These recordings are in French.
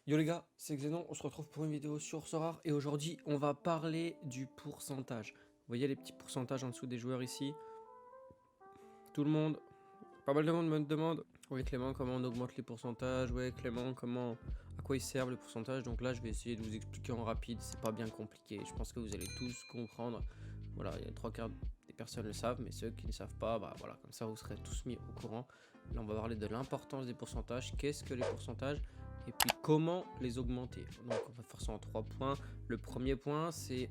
Yo les gars, c'est Xenon, on se retrouve pour une vidéo sur Sorare et aujourd'hui on va parler du pourcentage. Vous voyez les petits pourcentages en dessous des joueurs ici. Tout le monde, pas mal de monde me demande, ouais Clément comment on augmente les pourcentages, ouais Clément comment, à quoi ils servent les pourcentages. Donc là je vais essayer de vous expliquer en rapide, c'est pas bien compliqué, je pense que vous allez tous comprendre. Voilà, il y a 3/4 des personnes le savent, mais ceux qui ne savent pas, bah voilà, comme ça vous serez tous mis au courant. Là on va parler de l'importance des pourcentages, qu'est-ce que les pourcentages et puis comment les augmenter. Donc on va faire ça en 3 points. Le premier point c'est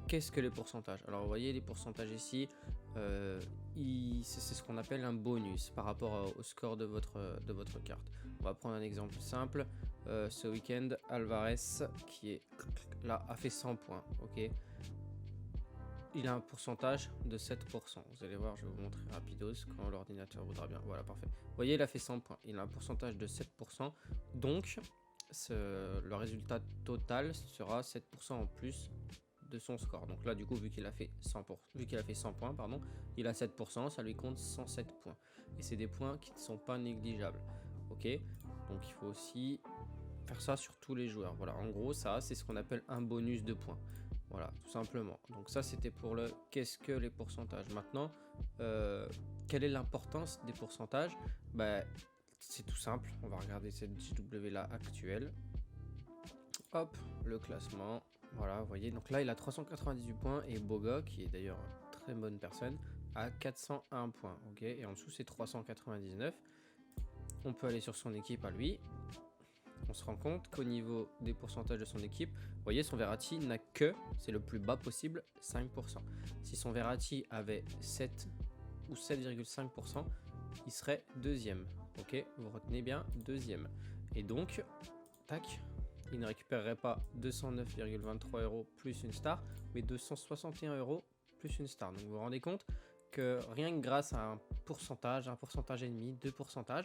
qu'est-ce que les pourcentages? Alors vous voyez les pourcentages ici, c'est ce qu'on appelle un bonus par rapport au score de votre carte. On va prendre un exemple simple. Ce week-end, Alvarez qui est là a fait 100 points. Ok, il a un pourcentage de 7%. Vous allez voir, je vais vous montrer rapidos quand l'ordinateur voudra bien. Voilà, parfait. Vous voyez, il a fait 100 points. Il a un pourcentage de 7%. Donc, le résultat total sera 7% en plus de son score. Donc là, du coup, vu qu'il a fait 100 points, pardon, il a 7%, ça lui compte 107 points. Et c'est des points qui ne sont pas négligeables. Ok, donc il faut aussi faire ça sur tous les joueurs. Voilà, en gros, ça, c'est ce qu'on appelle un bonus de points. Voilà, tout simplement. Donc ça, c'était pour le qu'est-ce que les pourcentages. Maintenant, quelle est l'importance des pourcentages? Bah, c'est tout simple. On va regarder cette JW là actuelle. Hop, le classement. Voilà, vous voyez. Donc là, il a 398 points et Boga, qui est d'ailleurs une très bonne personne, a 401 points. Ok, et en dessous, c'est 399. On peut aller sur son équipe à lui. On se rend compte qu'au niveau des pourcentages de son équipe, vous voyez, son Verratti n'a que, c'est le plus bas possible, 5%. Si son Verratti avait 7 ou 7,5%, il serait deuxième. Ok, vous retenez bien, deuxième. Et donc, tac, il ne récupérerait pas 209,23 euros plus une star, mais 261 euros plus une star. Donc vous vous rendez compte que rien que grâce à un pourcentage et demi, 2%,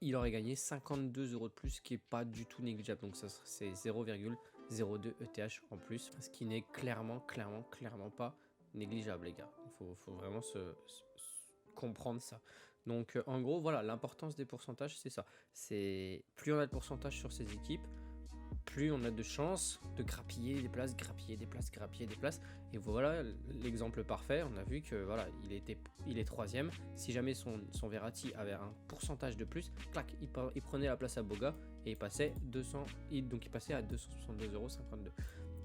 il aurait gagné 52 euros de plus, ce qui n'est pas du tout négligeable. Donc ça c'est 0,02 ETH en plus, ce qui n'est clairement pas négligeable, les gars. Il faut vraiment comprendre ça. Donc en gros, voilà, l'importance des pourcentages, c'est ça. C'est plus on a de pourcentage sur ces équipes, plus on a de chances de grappiller des places, grappiller des places. Et voilà l'exemple parfait. On a vu que voilà, il est troisième. Si jamais son Verratti avait un pourcentage de plus, clac, il prenait la place à Boga et il passait donc il passait à 262,52 euros.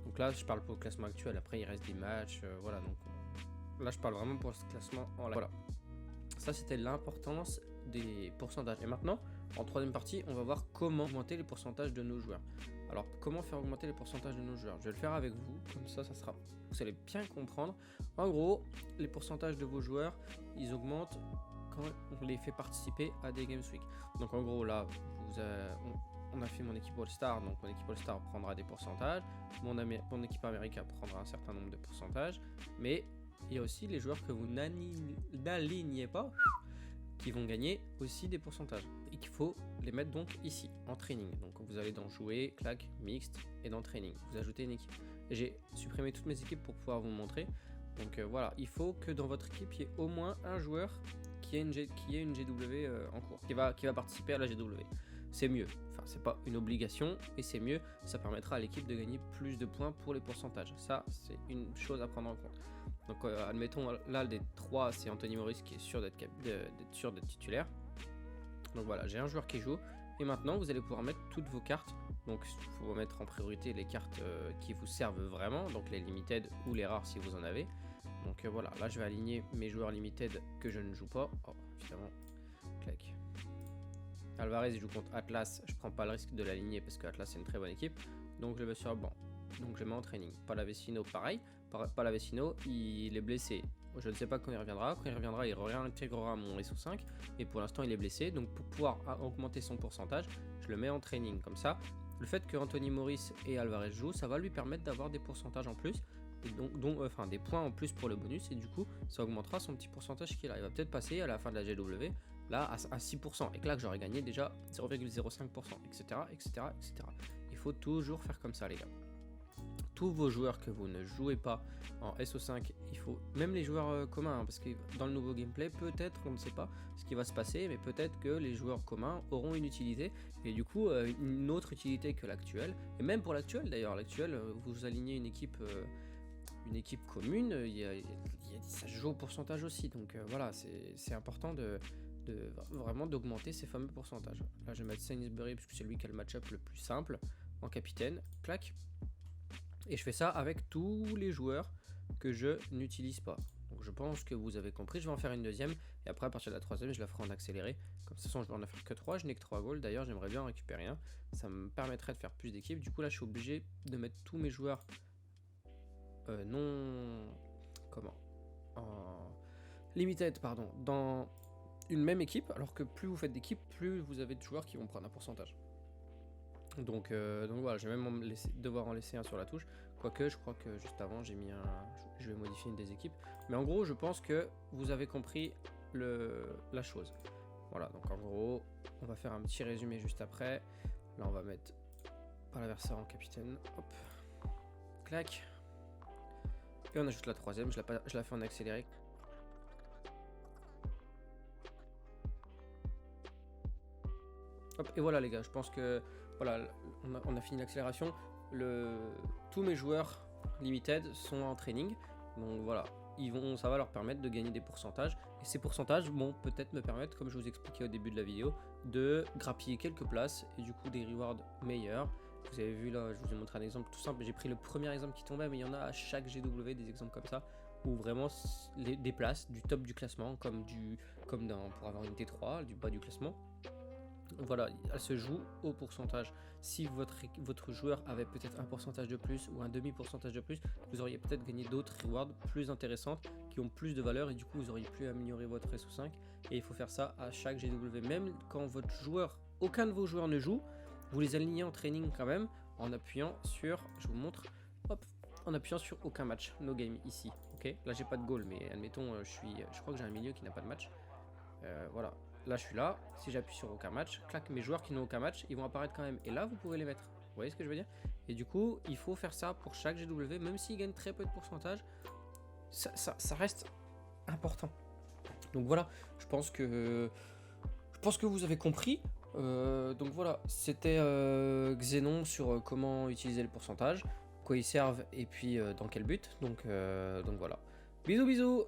Donc là, je parle pour le classement actuel. Après, il reste des matchs, voilà. Donc là, je parle vraiment pour ce classement en live. Voilà. Ça, c'était l'importance des pourcentages. Et maintenant, en troisième partie, on va voir comment augmenter les pourcentages de nos joueurs. Alors, comment faire augmenter les pourcentages de nos joueurs? Je vais le faire avec vous, comme ça, vous allez bien comprendre. En gros, les pourcentages de vos joueurs, ils augmentent quand on les fait participer à des Games Week. Donc, en gros, là, on a fait mon équipe All-Star, donc mon équipe All-Star prendra des pourcentages. Mon équipe America prendra un certain nombre de pourcentages. Mais il y a aussi les joueurs que vous n'alignez pas, qui vont gagner aussi des pourcentages et qu'il faut les mettre donc ici en training. Donc vous allez dans jouer, clac, mixte et dans training. Vous ajoutez une équipe. Et j'ai supprimé toutes mes équipes pour pouvoir vous montrer. Donc voilà, il faut que dans votre équipe, il y ait au moins un joueur qui ait une GW en cours, qui va participer à la GW. C'est mieux. Enfin, c'est pas une obligation, mais c'est mieux. Ça permettra à l'équipe de gagner plus de points pour les pourcentages. Ça, c'est une chose à prendre en compte. Donc, admettons, là, des 3, c'est Anthony Maurice qui est sûr d'être titulaire. Donc voilà, j'ai un joueur qui joue. Et maintenant, vous allez pouvoir mettre toutes vos cartes. Donc, il faut mettre en priorité les cartes qui vous servent vraiment. Donc, les limited ou les rares si vous en avez. Donc, voilà, là, je vais aligner mes joueurs limited que je ne joue pas. Oh, évidemment, clac. Alvarez joue contre Atlas, je prends pas le risque de l'aligner parce que Atlas c'est une très bonne équipe, donc je le mets sur le banc. Donc je le mets en training. Palavecino pareil, Palavecino il est blessé. Je ne sais pas quand il reviendra, il réintégrera mon SO5, et pour l'instant il est blessé, donc pour pouvoir augmenter son pourcentage, je le mets en training. Comme ça, le fait que Anthony Maurice et Alvarez jouent, ça va lui permettre d'avoir des pourcentages en plus, et donc des points en plus pour le bonus, et du coup ça augmentera son petit pourcentage qu'il a. Il va peut-être passer à la fin de la GW là à 6%, et que là j'aurais gagné déjà 0,05%, etc. Il faut toujours faire comme ça, les gars. tous vos joueurs que vous ne jouez pas en SO5, il faut, même les joueurs communs, hein, parce que dans le nouveau gameplay, peut-être, on ne sait pas ce qui va se passer, mais peut-être que les joueurs communs auront une utilité, et du coup une autre utilité que l'actuelle, et même pour l'actuel d'ailleurs, l'actuel, vous alignez une équipe commune, ça se joue au pourcentage aussi, donc voilà, c'est important de vraiment d'augmenter ces fameux pourcentages. Là je vais mettre Sainsbury parce que c'est lui qui a le match-up le plus simple en capitaine, clac, et je fais ça avec tous les joueurs que je n'utilise pas. Donc je pense que vous avez compris, je vais en faire une deuxième, et après à partir de la troisième je la ferai en accéléré, comme ça je vais en faire que 3, je n'ai que 3 goals, d'ailleurs j'aimerais bien en récupérer un, ça me permettrait de faire plus d'équipes. Du coup là je suis obligé de mettre tous mes joueurs non... comment en limited, pardon, dans une même équipe, alors que plus vous faites d'équipes, plus vous avez de joueurs qui vont prendre un pourcentage. Donc voilà, je vais même devoir en laisser un sur la touche, quoique je crois que juste avant j'ai mis je vais modifier une des équipes, mais en gros je pense que vous avez compris la chose. Voilà, donc en gros on va faire un petit résumé juste après. Là on va mettre par l'adversaire en capitaine, hop, clac, et on ajoute la troisième, je la fais en accéléré. Hop, et voilà les gars, je pense que voilà, on a fini l'accélération. Tous mes joueurs limited sont en training, donc voilà, ça va leur permettre de gagner des pourcentages, et ces pourcentages vont peut-être me permettre, comme je vous expliquais au début de la vidéo, de grappiller quelques places et du coup des rewards meilleurs. Vous avez vu là, je vous ai montré un exemple tout simple, j'ai pris le premier exemple qui tombait, mais il y en a à chaque GW des exemples comme ça, où vraiment des places du top du classement, comme pour avoir une T3, du bas du classement. Voilà, elle se joue au pourcentage. Si votre joueur avait peut-être un pourcentage de plus ou un demi-pourcentage de plus, vous auriez peut-être gagné d'autres rewards plus intéressantes qui ont plus de valeur, et du coup vous auriez pu améliorer votre SO5. Et il faut faire ça à chaque GW. Même quand aucun de vos joueurs ne joue, vous les alignez en training quand même en appuyant sur, je vous montre, hop, en appuyant sur aucun match, no game ici. Ok, là j'ai pas de goal, mais admettons, je crois que j'ai un milieu qui n'a pas de match. Voilà. Là je suis là, si j'appuie sur aucun match, clac, mes joueurs qui n'ont aucun match, ils vont apparaître quand même. Et là vous pouvez les mettre. Vous voyez ce que je veux dire? Et du coup, il faut faire ça pour chaque GW, même s'ils gagnent très peu de pourcentage, ça reste important. Donc voilà, je pense que vous avez compris. Donc voilà, c'était Xenon sur comment utiliser le pourcentage, quoi ils servent et puis dans quel but. Donc voilà. Bisous bisous.